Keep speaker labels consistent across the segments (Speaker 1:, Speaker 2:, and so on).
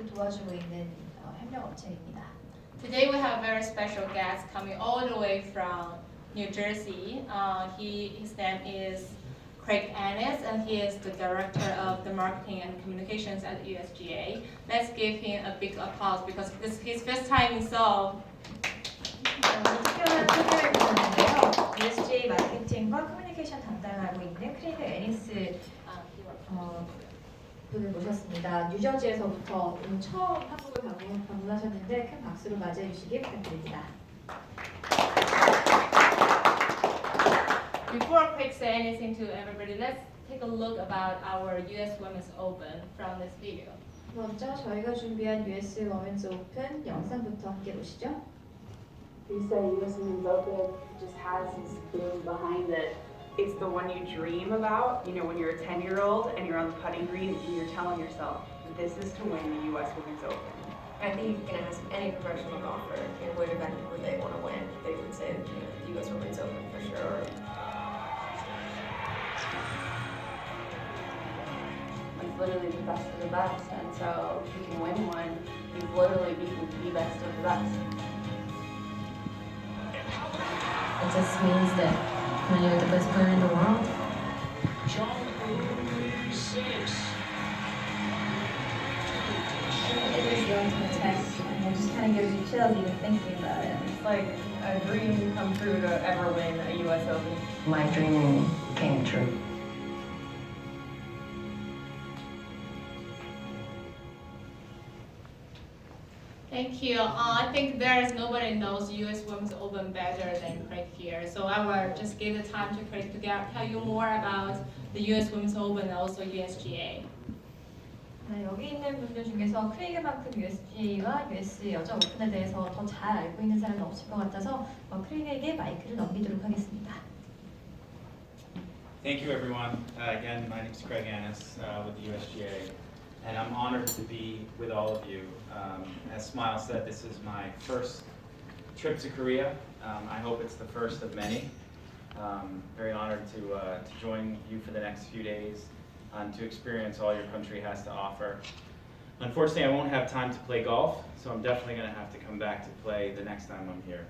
Speaker 1: 골프 도와주고 있는 협력 업체입니다.
Speaker 2: Today we have a very special guest coming all the way from New Jersey. His name is Craig Annis, and he is the Director of the Marketing and Communications at USGA. Let's give him a big applause because this is his first time in Seoul.
Speaker 1: 특별한 소개를 드렸는데요. USGA 마케팅과 커뮤니케이션 담당하고 있는 크레이그 애니스 분을 모셨습니다. 뉴저지에서부터 오늘 처음 한국을 방문하셨는데 큰 박수로 맞이해 주시기 부탁드립니다.
Speaker 2: Before Craig say anything to everybody, let's take a look about our US Women's Open from this video.
Speaker 1: 먼저 저희가 준비한 US Women's Open 영상부터 함께 보시죠.
Speaker 3: You say US Women's Open just has this boom behind it. It's the one you dream about, you know, when you're a 10-year-old and you're on the putting green and you're telling yourself, this is to win the US Women's Open.
Speaker 4: I think you can ask any professional golfer, you know, what event would they want to win? They would say, you know, the US Women's Open for sure. It's literally the best of the best, and so if you can win one, you've literally beaten the best of the best.
Speaker 5: It just means that when you're the best player in the world,
Speaker 1: It is the ultimate test, and it just kind of gives you chills even thinking about it.
Speaker 4: It's like a dream come true to ever win a US Open.
Speaker 5: my dream came true.
Speaker 2: Thank you. I think there is nobody knows US Women's Open better than Craig here. So I will just give the time to Craig to tell you more about the US Women's Open and also USGA.
Speaker 1: 네, 여기 있는 분들 중에서 크레이그만큼 USGA와 US 여자 오픈에 대해서 더 잘 알고 있는 사람은 없을 것 같아서 크레이그에게 마이크를 넘기도록 하겠습니다.
Speaker 6: Thank you, everyone. Again, my name is Craig Annis with the USGA, and I'm honored to be with all of you. As Smile said, this is my first trip to Korea. I hope it's the first of many. Very honored to join you for the next few days and to experience all your country has to offer. Unfortunately, I won't have time to play golf, so I'm definitely going to have to come back to play the next time I'm here.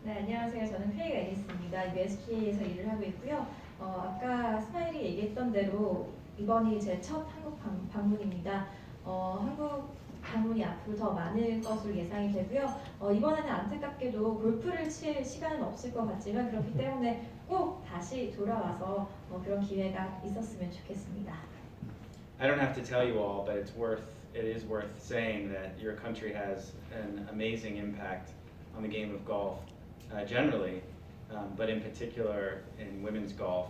Speaker 1: 네, 안녕하세요. 저는 크레이그 애니스입니다. USGA에서 일을 하고 있고요. 아까 스마일이 얘기했던 대로 이번이 제 첫 한국 방문입니다. 한국 방문이 앞으로 더 많을 것으로 예상이 되고요. 이번에는 안타깝게도 골프를 칠 시간은 없을 것 같지만 그렇기 때문에 꼭 다시 돌아와서 그런 기회가 있었으면 좋겠습니다.
Speaker 6: I don't have to tell you all, but it is worth saying that your country has an amazing impact on the game of golf generally, but in particular in women's golf.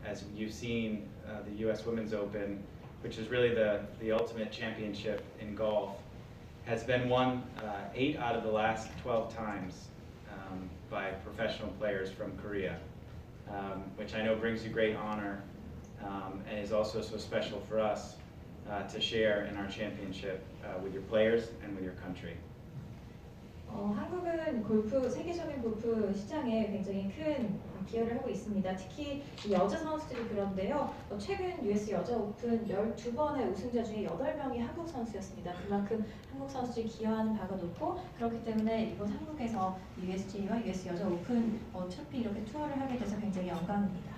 Speaker 6: As you've seen, the U.S. Women's Open, which is really the ultimate championship in golf, has been won 8 out of the last 12 times by professional players from Korea, which I know brings you great honor and is also so special for us to share in our championship with your players and with your country.
Speaker 1: 한국은 세계적인 골프 시장에 굉장히 큰 기여를 하고 있습니다. 특히 여자 선수들이 그런데요. 최근 US 여자 오픈 12번의 우승자 중에 8명이 한국 선수였습니다. 그만큼 한국 선수들이 기여하는 바가 높고 그렇기 때문에 이번 한국에서 USGA와 US 여자 오픈 트로피 이렇게 투어를 하게 돼서 굉장히 영광입니다.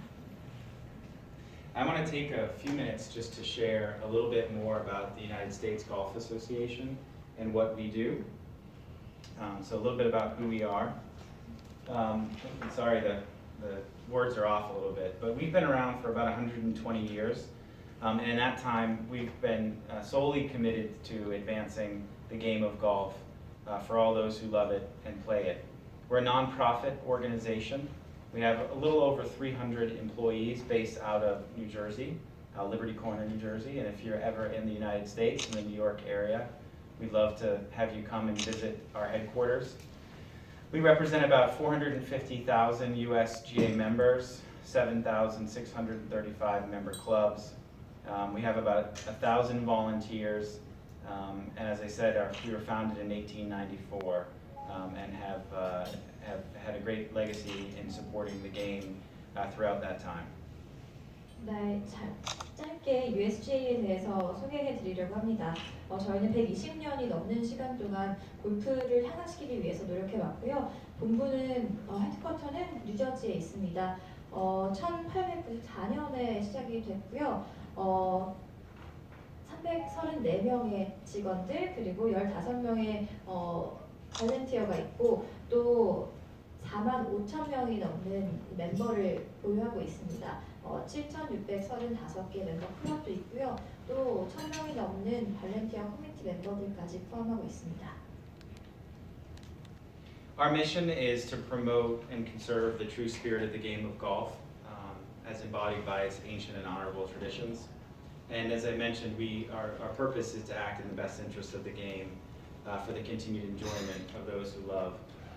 Speaker 6: I want to take a few minutes just to share a little bit more about the United States Golf Association and what we do. So a little bit about who we are. Sorry, the words are off a little bit, but we've been around for about 120 years. And in that time, we've been solely committed to advancing the game of golf for all those who love it and play it. We're a nonprofit organization. We have a little over 300 employees based out of New Jersey, Liberty Corner, New Jersey. And if you're ever in the United States, in the New York area, we'd love to have you come and visit our headquarters. We represent about 450,000 USGA members, 7,635 member clubs. We have about 1,000 volunteers, and as I said, we were founded in 1894 and have had a great legacy in supporting the game throughout that time.
Speaker 1: 네, 짧게 USGA에 대해서 소개해 드리려고 합니다. 저희는 120년이 넘는 시간 동안 골프를 향상시키기 위해서 노력해 왔고요. 본부는 헤드쿼터는 뉴저지에 있습니다. 1894년에 시작이 됐고요. 334명의 직원들 그리고 15명의 발렌티어가 있고 또 45,000명이 넘는 멤버를 보유하고 있습니다. 7,635개 멤버 클럽도 있고요. 또 1,000명이 넘는 발렌티어 커뮤니티 멤버들까지 포함하고 있습니다.
Speaker 6: Our mission is to promote and conserve the true spirit of the game of golf, as embodied by its ancient and honorable traditions. And as I mentioned, our purpose is to act in the best interest of the game for the continued enjoyment of those who love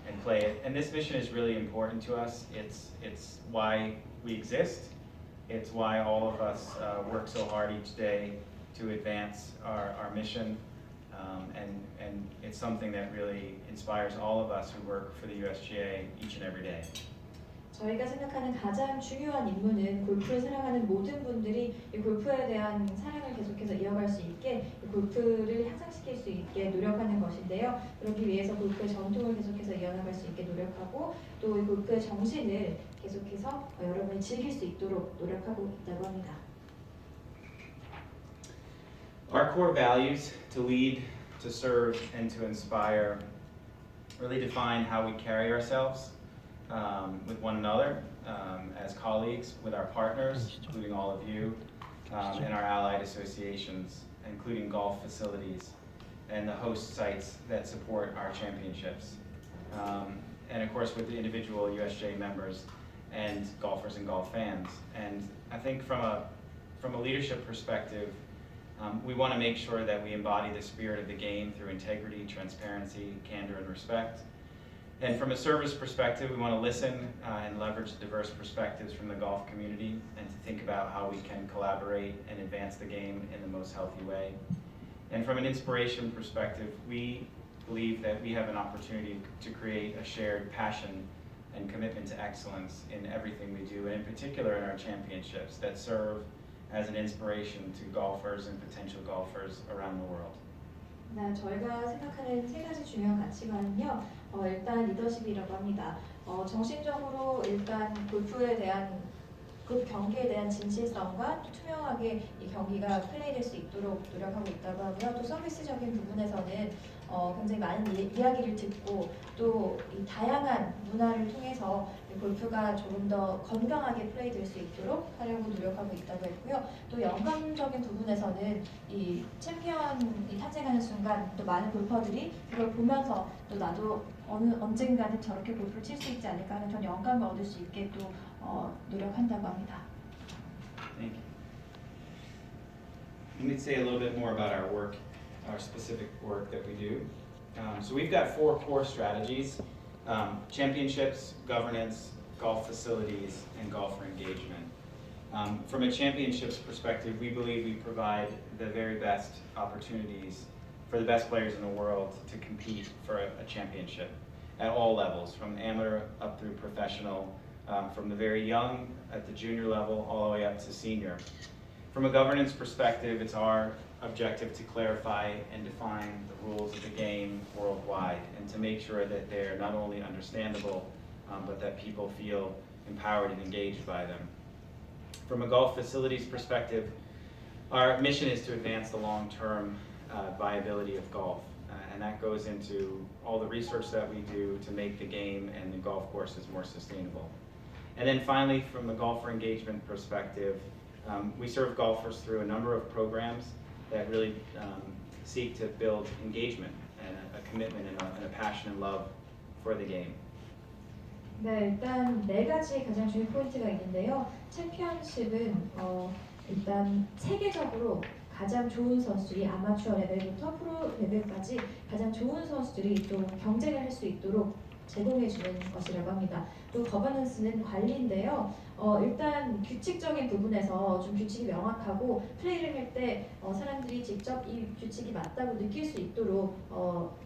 Speaker 6: and play it. And this mission is really important to us. It's why we exist. It's why all of us work so hard each day to advance our mission. And it's something that really inspires all of us who work for the USGA each and every day.
Speaker 1: 저희가 생각하는 가장 중요한 임무는 골프를 사랑하는 모든 분들이 이 골프에 대한 사랑을 계속해서 이어갈 수 있게 골프를 향상시킬 수 있게 노력하는 것인데요. 그러기 위해서 골프의 전통을 계속해서 이어나갈 수 있게 노력하고 또 이 골프의 정신을 계속해서 여러분이 즐길 수 있도록 노력하고 있다고 합니다.
Speaker 6: Our core values to lead, to serve, and to inspire really define how we carry ourselves with one another, as colleagues, with our partners, including all of you, and our allied associations, including golf facilities and the host sites that support our championships. And of course with the individual USGA members and golfers and golf fans. And I think from a leadership perspective, we want to make sure that we embody the spirit of the game through integrity, transparency, candor, and respect. And from a service perspective, we want to listen and leverage diverse perspectives from the golf community and to think about how we can collaborate and advance the game in the most healthy way. And from an inspiration perspective, we believe that we have an opportunity to create a shared passion and commitment to excellence in everything we do, and in particular in our championships that serve as an inspiration to golfers and potential golfers around the world.
Speaker 1: 네, 저희가 생각하는 세 가지 중요한 가치관은요. 일단 리더십이라고 합니다. 정신적으로 일단 골프 경기에 대한 진실성과 또 투명하게 이 경기가 플레이될 수 있도록 노력하고 있다고 하고요. 또 서비스적인 부분에서는 굉장히 많은 이야기를 듣고 또 이 다양한 문화를 통해서 골프가 조금 더 건강하게 플레이될 수 있도록 하려고 노력하고 있다고 했고요. 또 영감적인 부분에서는 이 챔피언이 탄생하는 순간 또 많은 골퍼들이 그걸 보면서 또 나도 언젠가는 저렇게 골프를 칠 수 있지 않을까 하는 그런 영감을 얻을 수 있게 또 노력한다고 합니다.
Speaker 6: Thank you. Let me say a little bit more about our work, our specific work that we do. So we've got 4 core strategies: championships, governance, golf facilities, and golfer engagement. From a championships perspective, we believe we provide the very best opportunities for the best players in the world to compete for a championship at all levels, from amateur up through professional, from the very young at the junior level all the way up to senior. From a governance perspective, it's our objective to clarify and define the rules of the game worldwide and to make sure that they're not only understandable, but that people feel empowered and engaged by them. From a golf facilities perspective, our mission is to advance the long-term viability of golf, and that goes into all the research that we do to make the game and the golf courses more sustainable. And then finally, from a golfer engagement perspective, we serve golfers through a number of programs that really seek to build engagement and a commitment and a passion and love for the game.
Speaker 1: 네, 일단 4가지 가장 중요한 포인트가 있는데요. 챔피언십은 일단 세계적으로 가장 좋은 선수들이 아마추어 레벨부터 프로 레벨까지 가장 좋은 선수들이 또 경쟁을 할 수 있도록 제공해주는 것이라고 합니다. 또 거버넌스는 관리인데요. 일단 규칙적인 부분에서 좀 규칙이 명확하고 플레이를 할 때 사람들이 직접 이 규칙이 맞다고 느낄 수 있도록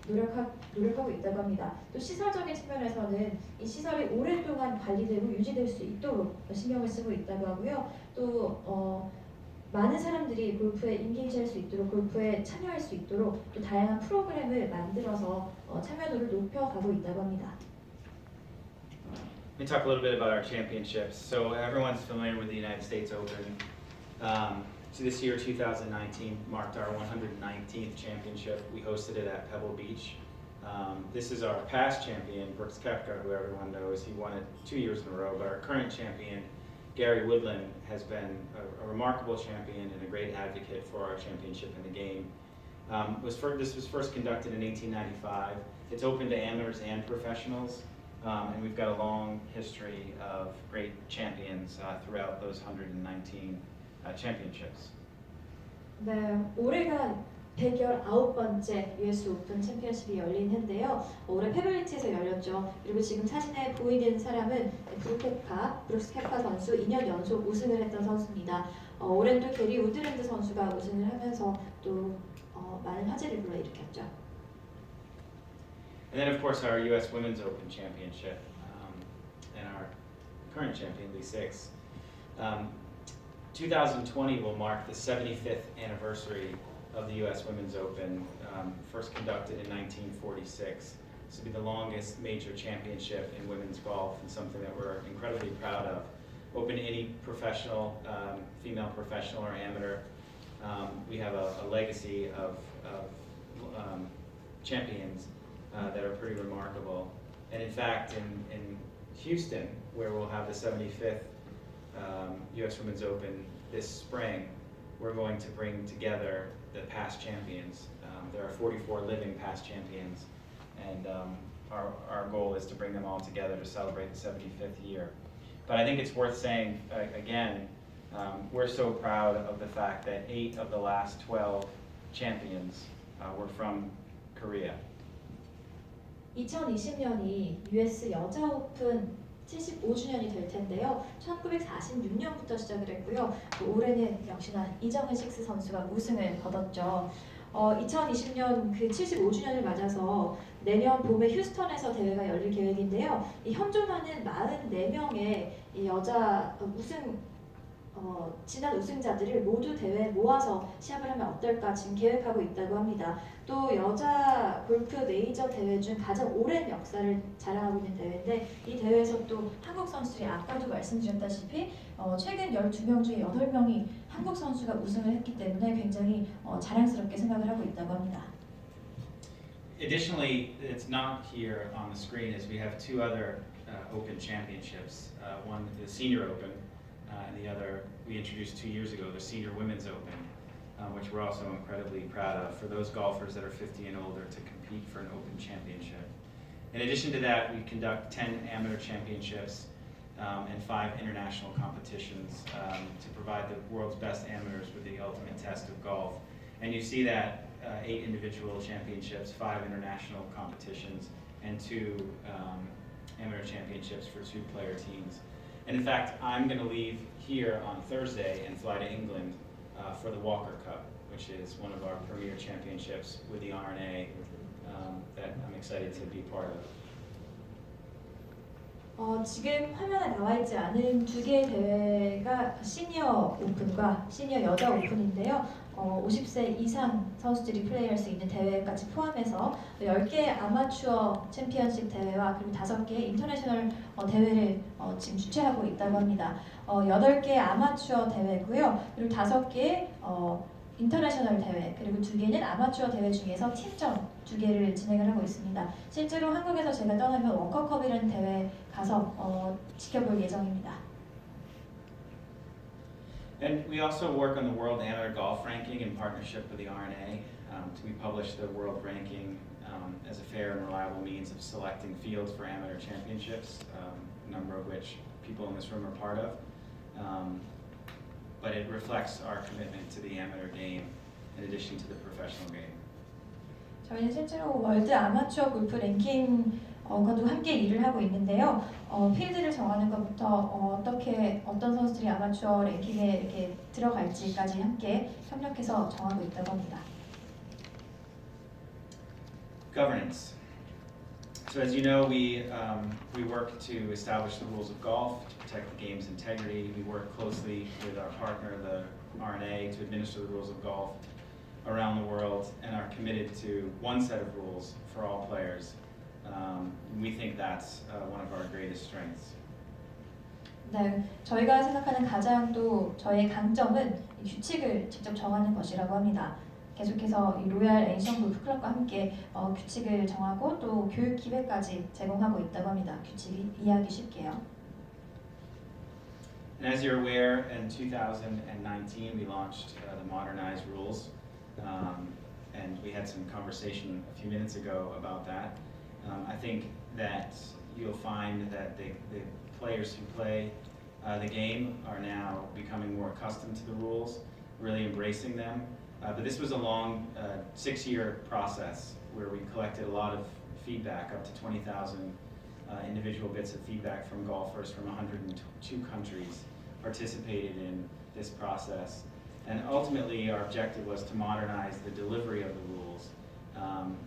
Speaker 1: 노력하고 있다고 합니다. 또 시설적인 측면에서는 이 시설이 오랫동안 관리되고 유지될 수 있도록 신경을 쓰고 있다고 하고요. 또 많은 사람들이 골프에 인게이지할 수 있도록 골프에 참여할 수 있도록 또 다양한 프로그램을 만들어서 참여도를 높여가고 있다고 합니다.
Speaker 6: Let me talk a little bit about our championships. So everyone's familiar with the United States Open. So this year, 2019, marked our 119th championship. We hosted it at Pebble Beach. This is our past champion, Brooks Koepka, who everyone knows. He won it 2 years in a row, but our current champion, Gary Woodland, has been a remarkable champion and a great advocate for our championship in the game. This was first conducted in 1895. It's open to amateurs and professionals, and we've got a long history of great champions throughout those 119 championships.
Speaker 1: 네, 올해가 119번째 US 오픈 챔피언십이 열린 해인데요. 올해 페블리치에서 열렸죠. 그리고 지금 사진에 보이는 사람은 브룩스 케파 선수 2년 연속 우승을 했던 선수입니다. 올해는 또 게리 우드랜드 선수가 우승을 하면서 또 많은 화제를 불러일으켰죠.
Speaker 6: And then of course our US Women's Open Championship and our current champion, Lee Six. 2020 will mark the 75th anniversary of the US Women's Open, first conducted in 1946. This will be the longest major championship in women's golf and something that we're incredibly proud of. Open to any professional, female professional or amateur. We have a legacy of champions that are pretty remarkable. And in fact, in Houston, where we'll have the 75th US Women's Open this spring, we're going to bring together the past champions. There are 44 living past champions, and our goal is to bring them all together to celebrate the 75th year. But I think it's worth saying, again, we're so proud of the fact that 8 of the last 12 champions were from Korea.
Speaker 1: 2020년이 US 여자 오픈 75주년이 될 텐데요. 1946년부터 시작을 했고요. 올해는 역시나 이정은 식스 선수가 우승을 거뒀죠. 2020년 그 75주년을 맞아서 내년 봄에 휴스턴에서 대회가 열릴 계획인데요. 이 현존하는 44명의 이 여자 지난 우승자들을 모두 대회에 모아서 시합을 하면 어떨까 지금 계획하고 있다고 합니다. 또 여자 골프 메이저 대회 중 가장 오랜 역사를 자랑하고 있는 대회인데 이 대회에서 또 한국 선수들이 아까도 말씀드렸다시피 최근 12명 중에 8명이 한국 선수가 우승을 했기 때문에 굉장히 자랑스럽게 생각을 하고 있다고 합니다.
Speaker 6: Additionally, it's not here on the screen as we have 2 other Open championships. One, the Senior Open, and the other we introduced 2 years ago, the Senior Women's Open, which we're also incredibly proud of for those golfers that are 50 and older to compete for an Open championship. In addition to that, we conduct 10 amateur championships and 5 international competitions to provide the world's best amateurs with the ultimate test of golf. And you see that 8 individual championships, 5 international competitions, and 2 amateur championships for 2-player teams. And in fact, I'm going to leave here on Thursday and fly to England for the Walker Cup, which is one of our premier championships with the R&A that I'm excited to be part of.
Speaker 1: 지금 화면에 나와 있지 않은 2개의 대회가 시니어 오픈과 시니어 여자 오픈인데요. 50세 이상 선수들이 플레이할 수 있는 대회까지 포함해서 10개의 아마추어 챔피언십 대회와 그리고 5개의 인터내셔널 대회를 지금 주최하고 있다고 합니다. 8개의 아마추어 대회고요. 그리고 5개의 인터내셔널 대회, 그리고 2개는 아마추어 대회 중에서 팀전 2개를 진행을 하고 있습니다. 실제로 한국에서 제가 떠나면 워커컵이라는 대회 가서 지켜볼 예정입니다.
Speaker 6: And we also work on the World Amateur Golf Ranking in partnership with the R&A. We publish the world ranking as a fair and reliable means of selecting fields for amateur championships, a number of which people in this room are part of. But it reflects our commitment to the amateur game in addition to the professional game.
Speaker 1: 저희는 실제로 월드 아마추어 골프 랭킹 과도 함께 일을 하고 있는데요. 필드를 정하는 것부터 어떤 선수들이 아마추어 랭킹에 이렇게 들어갈지까지 함께 협력해서 정하고 있다고 합니다.
Speaker 6: Governance. So as you know, we work to establish the rules of golf, to protect the game's integrity. We work closely with our partner, the R&A to administer the rules of golf around the world and are committed to one set of rules for all players. We think that's one of our greatest strengths.
Speaker 1: 네, 저희가 생각하는 가장 또 저희의 강점은 이 규칙을 직접 정하는 것이라고 합니다. 계속해서 이 로얄 앤션 골프 클럽과 함께 규칙을 정하고 또 교육 기회까지 제공하고 있다고 합니다. 규칙이 이해하기 쉽게요.
Speaker 6: And as you're aware, in 2019 we launched the modernized rules, and we had some conversation a few minutes ago about that. I think that you'll find that the players who play the game are now becoming more accustomed to the rules, really embracing them. But this was a long 6-year process where we collected a lot of feedback, up to 20,000 individual bits of feedback from golfers from 102 countries participated in this process. And ultimately our objective was to modernize the delivery of the rules,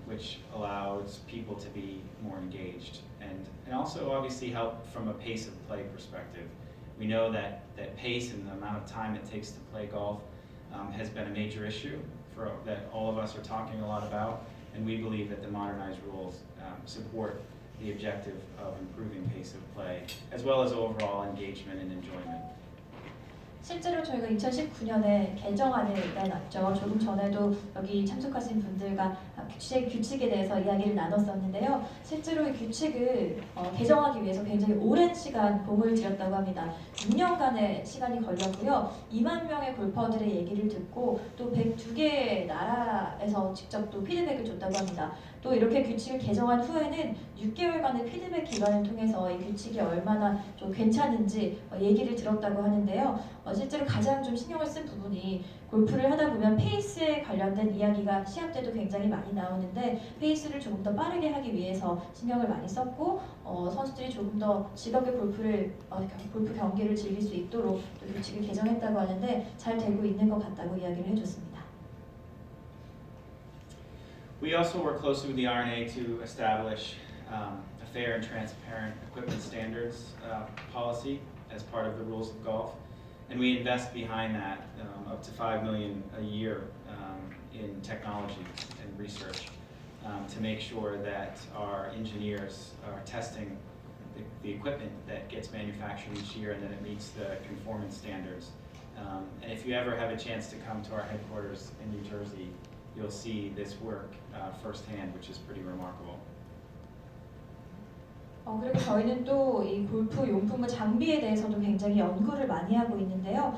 Speaker 6: which allows people to be more engaged and also obviously help from a pace of play perspective. We know that pace and the amount of time it takes to play golf has been a major issue that all of us are talking a lot about, and we believe that the modernized rules support the objective of improving pace of play as well as overall engagement and enjoyment.
Speaker 1: 실제로 저희가 2019년에 개정안을 내놨죠. 조금 전에도 여기 참석하신 분들과 규칙에 대해서 이야기를 나눴었는데요. 실제로 이 규칙을 개정하기 위해서 굉장히 오랜 시간 공을 들였다고 합니다. 6년간의 시간이 걸렸고요. 2만 명의 골퍼들의 얘기를 듣고 또 102개의 나라에서 직접 또 피드백을 줬다고 합니다. 또 이렇게 규칙을 개정한 후에는 6개월간의 피드백 기간을 통해서 이 규칙이 얼마나 좀 괜찮은지 얘기를 들었다고 하는데요. 실제로 가장 좀 신경을 쓴 부분이 골프를 하다 보면 페이스에 관련된 이야기가 시합 때도 굉장히 많이 나오는데 페이스를 조금 더 빠르게 하기 위해서 신경을 많이 썼고 선수들이 조금 더 즐겁게 골프 경기를 즐길 수 있도록 또 규칙을 개정했다고 하는데 잘 되고 있는 것 같다고 이야기를 해줬습니다.
Speaker 6: We also work closely with the R&A to establish a fair and transparent equipment standards policy as part of the rules of golf. And we invest behind that up to $5 million a year in technology and research to make sure that our engineers are testing the equipment that gets manufactured each year and that it meets the conformance standards. And if you ever have a chance to come to our headquarters in New Jersey, you'll see this work firsthand, which is pretty remarkable.
Speaker 1: 그리고 저희는 또 이 골프 용품과 장비에 대해서도 굉장히 연구를 많이 하고 있는데요.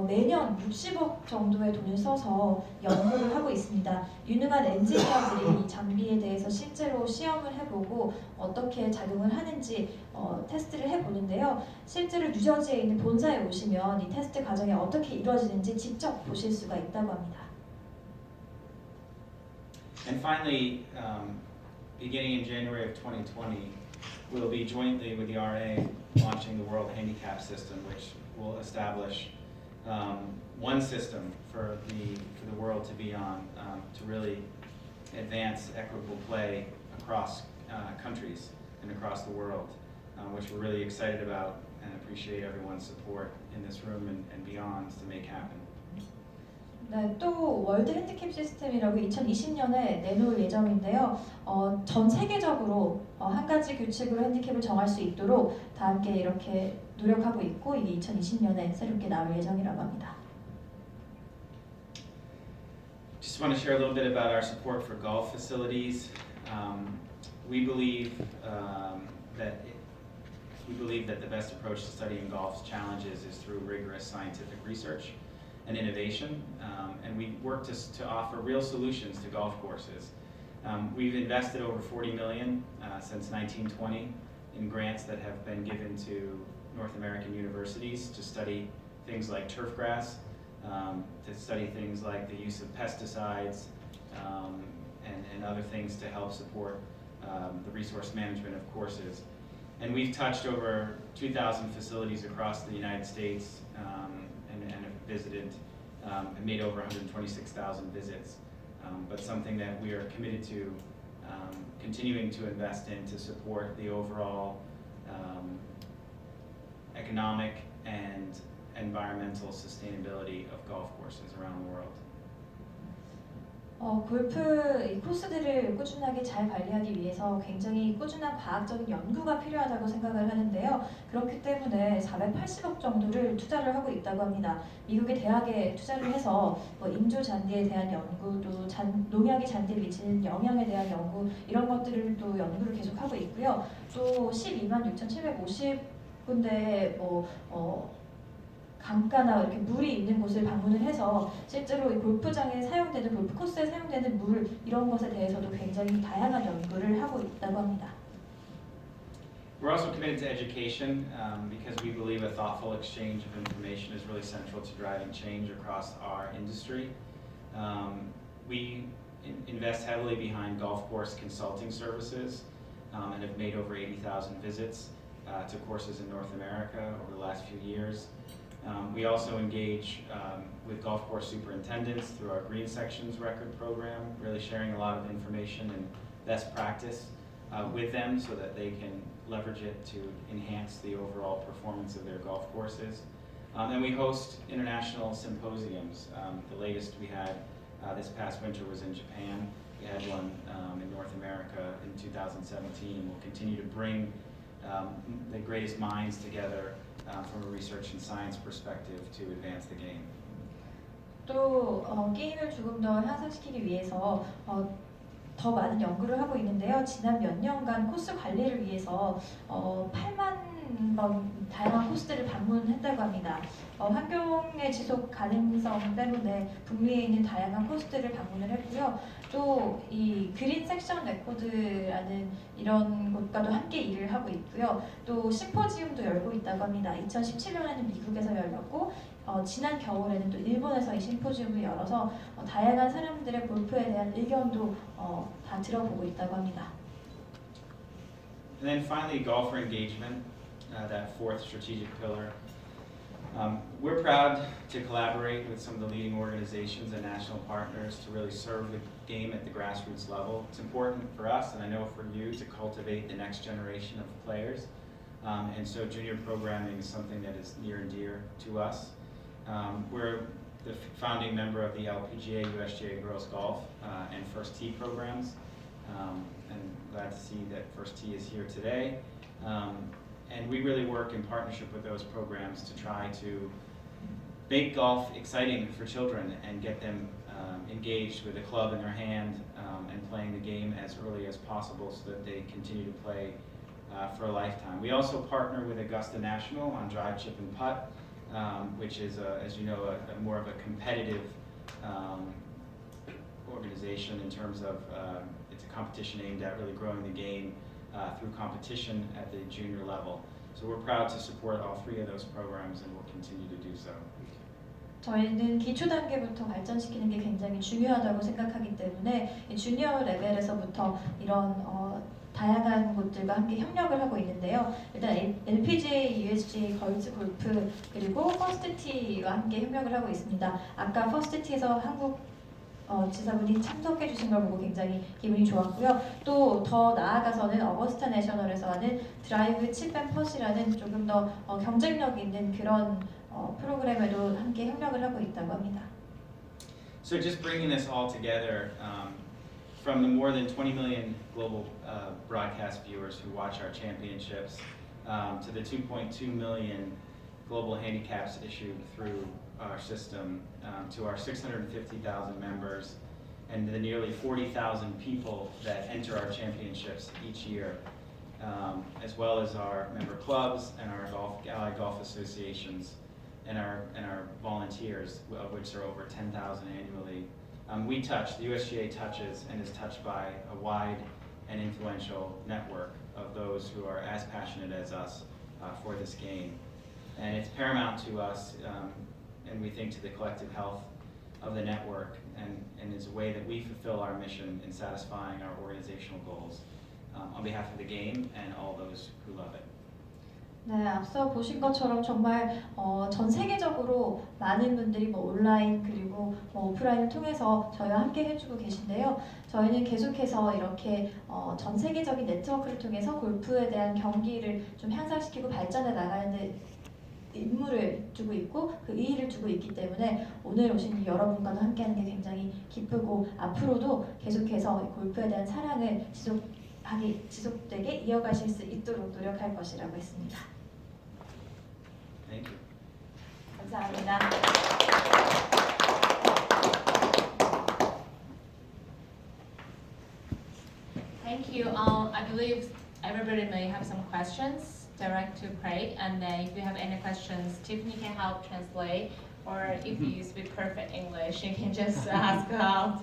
Speaker 1: 매년 60억 정도의 돈을 써서 연구를 하고 있습니다. 유능한 엔지니어들이 이 장비에 대해서 실제로 시험을 해보고 어떻게 작용을 하는지 테스트를 해보는데요. 실제로 뉴저지에 있는 본사에 오시면 이 테스트 과정이 어떻게 이루어지는지 직접 보실 수가 있다고 합니다.
Speaker 6: And finally, beginning in January of 2020, we'll be jointly with the RA launching the World Handicap System, which will establish one system for the world to be on to really advance equitable play across countries and across the world, which we're really excited about and appreciate everyone's support in this room and beyond to make happen.
Speaker 1: 네, 또 월드 핸디캡 시스템이라고 2020년에 내놓을 예정인데요. 전 세계적으로 한 가지 규칙으로 핸디캡을 정할 수 있도록 다 함께 이렇게 노력하고 있고 이게 2020년에 새롭게 나올 예정이라고 합니다.
Speaker 6: Just want to share a little bit about our support for golf facilities. We believe that the best approach to studying golf's challenges is through rigorous scientific research and innovation, and we work to offer real solutions to golf courses. We've invested over $40 million since 1920 in grants that have been given to North American universities to study things like turf grass, to study things like the use of pesticides, and other things to help support the resource management of courses. And we've touched over 2,000 facilities across the United States and have visited and made over 126,000 visits. But something that we are committed to continuing to invest in to support the overall economic and environmental sustainability of golf courses around the world.
Speaker 1: 골프 이 코스들을 꾸준하게 잘 관리하기 위해서 굉장히 꾸준한 과학적인 연구가 필요하다고 생각을 하는데요. 그렇기 때문에 480억 정도를 투자를 하고 있다고 합니다. 미국의 대학에 투자를 해서 인조 잔디에 대한 연구, 또 농약이 잔디에 미치는 영향에 대한 연구 이런 것들을 또 연구를 계속하고 있고요. 또 126,750군데 강가나 이렇게 물이 있는 곳을 방문을 해서 실제로 이 골프장에 사용되는 골프 코스에 사용되는 물 이런 것에 대해서도 굉장히 다양한 연구를 하고 있다고 합니다.
Speaker 6: We're also committed to education because we believe a thoughtful exchange of information is really central to driving change across our industry. We invest heavily behind golf course consulting services and have made over 80,000 visits to courses in North America over the last few years. We also engage with golf course superintendents through our Green Sections record program, really sharing a lot of information and best practice with them so that they can leverage it to enhance the overall performance of their golf courses. And we host international symposiums. The latest we had this past winter was in Japan. We had one in North America in 2017. We'll continue to bring the greatest minds together from a research and science perspective to advance the game.
Speaker 1: 또 게임을 조금 더 향상시키기 위해서 더 많은 연구를 하고 있는데요. 지난 몇 년간 코스 관리를 위해서 8만 번 다양한 코스들을 방문했다고 합니다. 환경의 지속 가능성 때문에 북미에 있는 다양한 코스들을 방문을 했고요. 또 이 그린 섹션 레코드라는 이런 곳과도 함께 일을 하고 있고요. 또 심포지움도 열고 있다고 합니다. 2017년에는 미국에서 열렸고 지난 겨울에는 또 일본에서 이 심포지움을 열어서 다양한 사람들의 골프에 대한 의견도 다 들어보고 있다고 합니다.
Speaker 6: And then finally, golfer engagement, that fourth strategic pillar. We're proud to collaborate with some of the leading organizations and national partners to really serve the game at the grassroots level. It's important for us, and I know for you, to cultivate the next generation of players. And so junior programming is something that is near and dear to us. We're the founding member of the LPGA, USGA Girls Golf, and First Tee programs. And glad to see that First Tee is here today. And we really work in partnership with those programs to try to make golf exciting for children and get them engaged with a club in their hand and playing the game as early as possible so that they continue to play for a lifetime. We also partner with Augusta National on drive, chip, and putt, which is, as you know, a more of a competitive organization in terms of it's a competition aimed at really growing the game through competition at the junior level. So we're proud to support all three of those programs and will continue to do so.
Speaker 1: 저희는 기초 단계부터 발전시키는 게 굉장히 중요하다고 생각하기 때문에 주니어 레벨에서부터 이런 다양한 곳들과 함께 협력을 하고 있는데요. 일단 LPGA, USGA 걸즈 골프 그리고 퍼스트티와 함께 협력을 하고 있습니다. 아까 퍼스트티에서 한국 지사분이 참석해 주신 걸 보고 굉장히 기분이 좋았고요. 또 더 나아가서는 어거스타 내셔널에서 하는 드라이브 칩 앤 펫이라는 조금 더 경쟁력 있는 그런 프로그램에도 함께 협력을 하고 있다고 합니다.
Speaker 6: So just bringing this all together, from the more than 20 million global broadcast viewers who watch our championships, to the 2.2 million global handicaps issued through our system, to our 650,000 members, and the nearly 40,000 people that enter our championships each year, as well as our member clubs and our allied golf associations and our volunteers, of which are over 10,000 annually. The USGA touches and is touched by a wide and influential network of those who are as passionate as us for this game. And it's paramount to us, and we think to the collective health of the network, and is a way that we fulfill our mission in satisfying our organizational goals on behalf of the game and all those who love it.
Speaker 1: 네, 앞서 보신 것처럼 정말 전 세계적으로 많은 분들이 온라인 그리고 오프라인을 통해서 저희와 함께 해주고 계신데요. 저희는 계속해서 이렇게 전 세계적인 네트워크를 통해서 골프에 대한 경기를 좀 향상시키고 발전해 나가는데 임무를 두고 있고 그 의의를 두고 있기 때문에 오늘 오신 여러분과도 함께하는 게 굉장히 기쁘고 앞으로도 계속해서 골프에 대한 사랑을 지속되게 이어가실 수 있도록 노력할 것이라고 했습니다.
Speaker 6: Thank you.
Speaker 1: 감사합니다.
Speaker 2: Thank you. I believe everybody may have some questions direct to Craig, and if you have any questions, Tiffany can help translate, or if you speak perfect English, you can just ask out.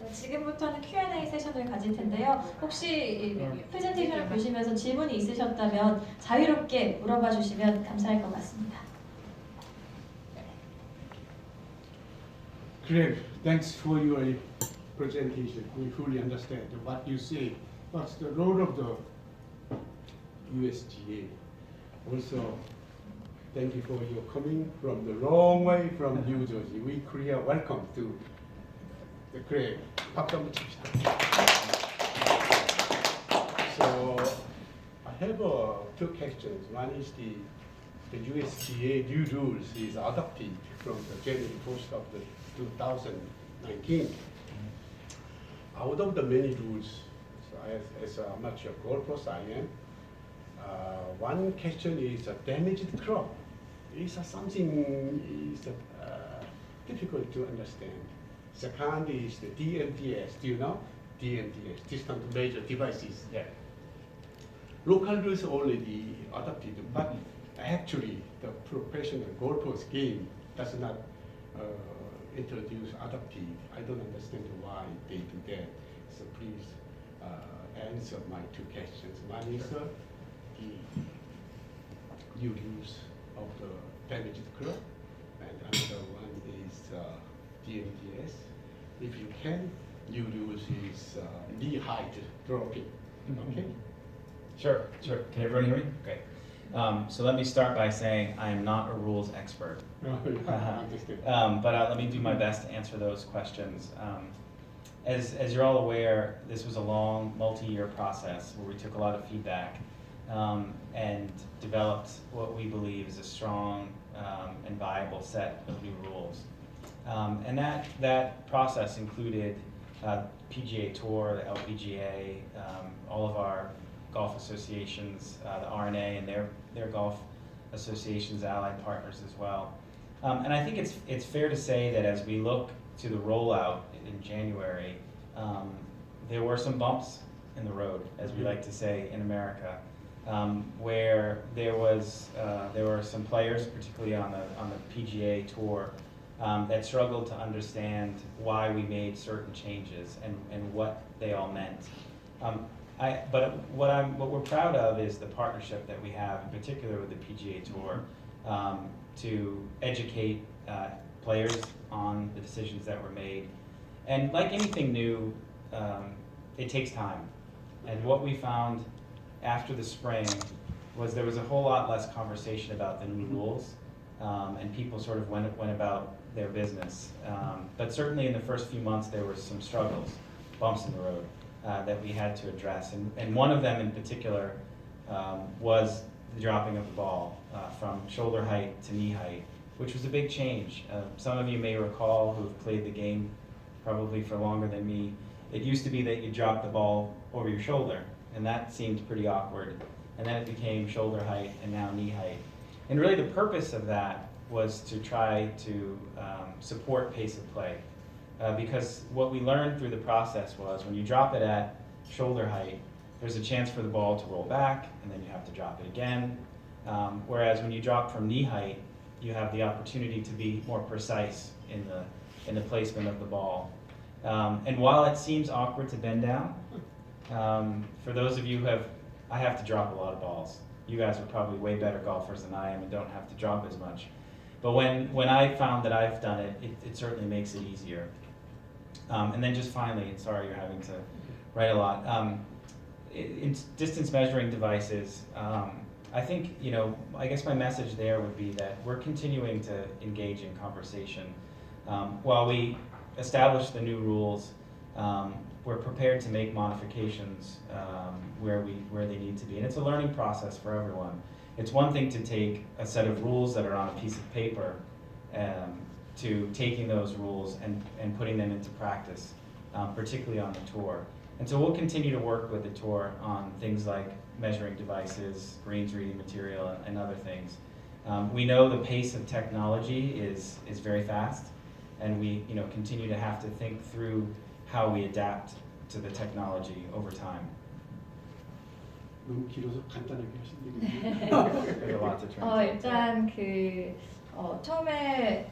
Speaker 1: 네, 지금부터는 Q&A 세션을 가질 텐데요. 혹시 이 프레젠테이션을 보시면서 질문이 있으셨다면 자유롭게 물어봐 주시면 감사할 것 같습니다.
Speaker 7: Craig, thanks for your presentation. We fully understand what you say. What's the role of the USGA? Also, thank you for your coming from the long way from New Jersey. We Korea welcome to the Craig. 박수 한번 칩시다. So, I have two questions. One is the USGA new rules is adopted from the January 1st of the 2019. Out of the many rules, so as an amateur golfer I am, one question is a damaged club. It's something is difficult to understand. Second is the DMDS. Do you know? DMDS, distant major devices.
Speaker 6: Yeah.
Speaker 7: Local rules already adopted, but actually the professional golfers game does not introduce adopted. I don't understand why they do that. So please answer my two questions. One is the new rules of the damaged club, and another one is DMDS. If you can, new rules is knee height dropping. Okay.
Speaker 6: Sure. Can everyone hear me? Great. So let me start by saying I am not a rules expert. But let me do my best to answer those questions. As you're all aware, this was a long, multi-year process where we took a lot of feedback and developed what we believe is a strong and viable set of new rules. And that process included PGA Tour, the LPGA, all of our golf associations, the RNA and their golf associations, allied partners as well. And I think it's fair to say that as we look to the rollout in January, there were some bumps in the road, as we like to say in America, where there were some players, particularly on the PGA Tour, that struggled to understand why we made certain changes and what they all meant. But what we're proud of is the partnership that we have, in particular with the PGA Tour, to educate players on the decisions that were made. And like anything new, it takes time. And what we found after the spring was there was a whole lot less conversation about the new rules, and people sort of went about their business. But certainly in the first few months there were some struggles, bumps in the road, that we had to address. And one of them in particular was the dropping of the ball from shoulder height to knee height, which was a big change. Some of you may recall who have played the game probably for longer than me. It used to be that you dropped the ball over your shoulder, and that seemed pretty awkward. And then it became shoulder height and now knee height. And really the purpose of that was to try to support pace of play. Because what we learned through the process was when you drop it at shoulder height, there's a chance for the ball to roll back, and then you have to drop it again. Whereas when you drop from knee height, you have the opportunity to be more precise in the placement of the ball. And while it seems awkward to bend down, for those of you I have to drop a lot of balls. You guys are probably way better golfers than I am and don't have to drop as much. But when I found that I've done it, it certainly makes it easier. And then just finally, and sorry you're having to write a lot, in distance measuring devices, I think, I guess my message there would be that we're continuing to engage in conversation. While we establish the new rules, we're prepared to make modifications where they need to be. And it's a learning process for everyone. it's one thing to take a set of rules that are on a piece of paper to taking those rules and putting them into practice, particularly on the tour. And so we'll continue to work with the tour on things like measuring devices, greens reading material, and other things. We know the pace of technology is very fast, and we continue to have to think through how we adapt to the technology over time.
Speaker 7: 너무 길어서 간단하게 하시는
Speaker 6: There's a lot to translate.
Speaker 1: 일단 처음에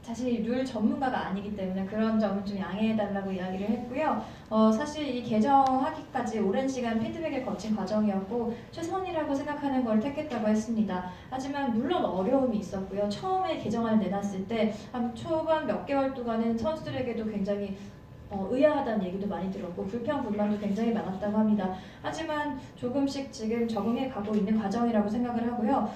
Speaker 1: 자신이 룰 전문가가 아니기 때문에 그런 점은 좀 양해해달라고 이야기를 했고요. 사실 이 개정하기까지 오랜 시간 피드백을 거친 과정이었고 최선이라고 생각하는 걸 택했다고 했습니다. 하지만 물론 어려움이 있었고요. 처음에 개정안을 내놨을 때 한 초반 몇 개월 동안은 선수들에게도 굉장히 의아하다는 얘기도 많이 들었고 불평, 불만도 굉장히 많았다고 합니다. 하지만 조금씩 지금 적응해 가고 있는 과정이라고 생각을 하고요.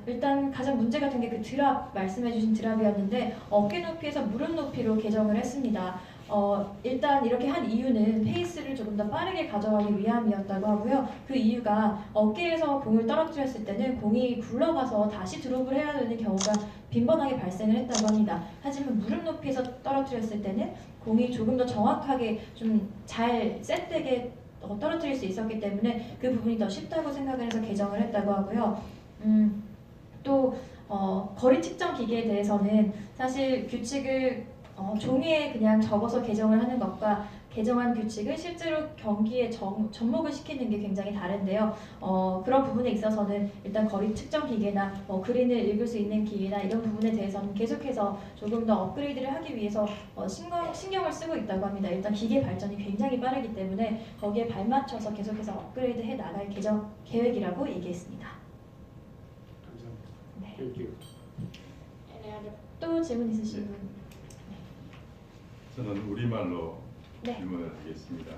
Speaker 1: 일단 가장 문제가 된 게 그 드랍, 말씀해주신 드랍이었는데 어깨 높이에서 무릎 높이로 개정을 했습니다. 일단 이렇게 한 이유는 페이스를 조금 더 빠르게 가져가기 위함이었다고 하고요. 그 이유가 어깨에서 공을 떨어뜨렸을 때는 공이 굴러가서 다시 드롭을 해야 되는 경우가 빈번하게 발생을 했다고 합니다. 하지만 무릎 높이에서 떨어뜨렸을 때는 공이 조금 더 정확하게 좀 잘 셋되게 떨어뜨릴 수 있었기 때문에 그 부분이 더 쉽다고 생각을 해서 개정을 했다고 하고요. 또 거리 측정 기계에 대해서는 사실 규칙을 종이에 그냥 적어서 개정을 하는 것과 개정한 규칙을 실제로 경기에 접목을 시키는 게 굉장히 다른데요. 그런 부분에 있어서는 일단 거리 측정 기계나 그린을 읽을 수 있는 기계나 이런 부분에 대해서는 계속해서 조금 더 업그레이드를 하기 위해서 신경을 쓰고 있다고 합니다. 일단 기계 발전이 굉장히 빠르기 때문에 거기에 발맞춰서 계속해서 업그레이드 해 나갈 개정 계획이라고 얘기했습니다.
Speaker 7: 감사합니다.
Speaker 1: 네.
Speaker 7: Thank you.
Speaker 1: 또 질문 있으신 분?
Speaker 8: 저는 우리말로
Speaker 1: 네.
Speaker 8: 질문을 하겠습니다.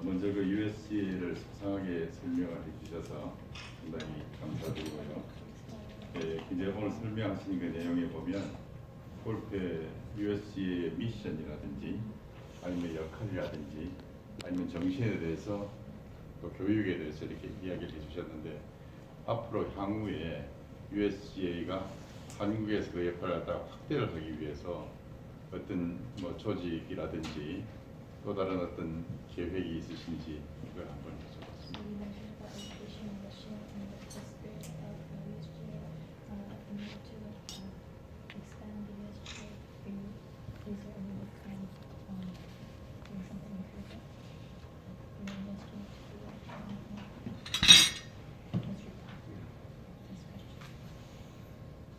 Speaker 8: 먼저 그 USGA를 소상하게 설명을 해주셔서 상당히 감사드리고요. 이제 오늘 설명하신 그 내용에 보면 골프의 USGA의 미션이라든지 아니면 역할이라든지 아니면 정신에 대해서 또 교육에 대해서 이렇게 이야기를 해주셨는데 앞으로 향후에 USGA가 한국에서 그 역할을 갖다가 확대를 하기 위해서 어떤 뭐 조직이라든지 또 다른 어떤 계획이 있으신지 이걸 한번 여쭤봤습니다.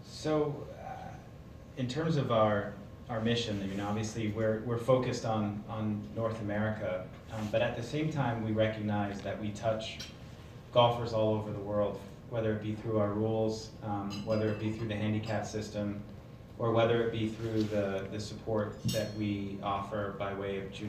Speaker 6: So, in terms of our mission, obviously we're focused on North America, but at the same time we recognize that we touch golfers all over the world, whether it be through our rules, whether it be through the handicap system, or whether it be through the support that we offer by way of junior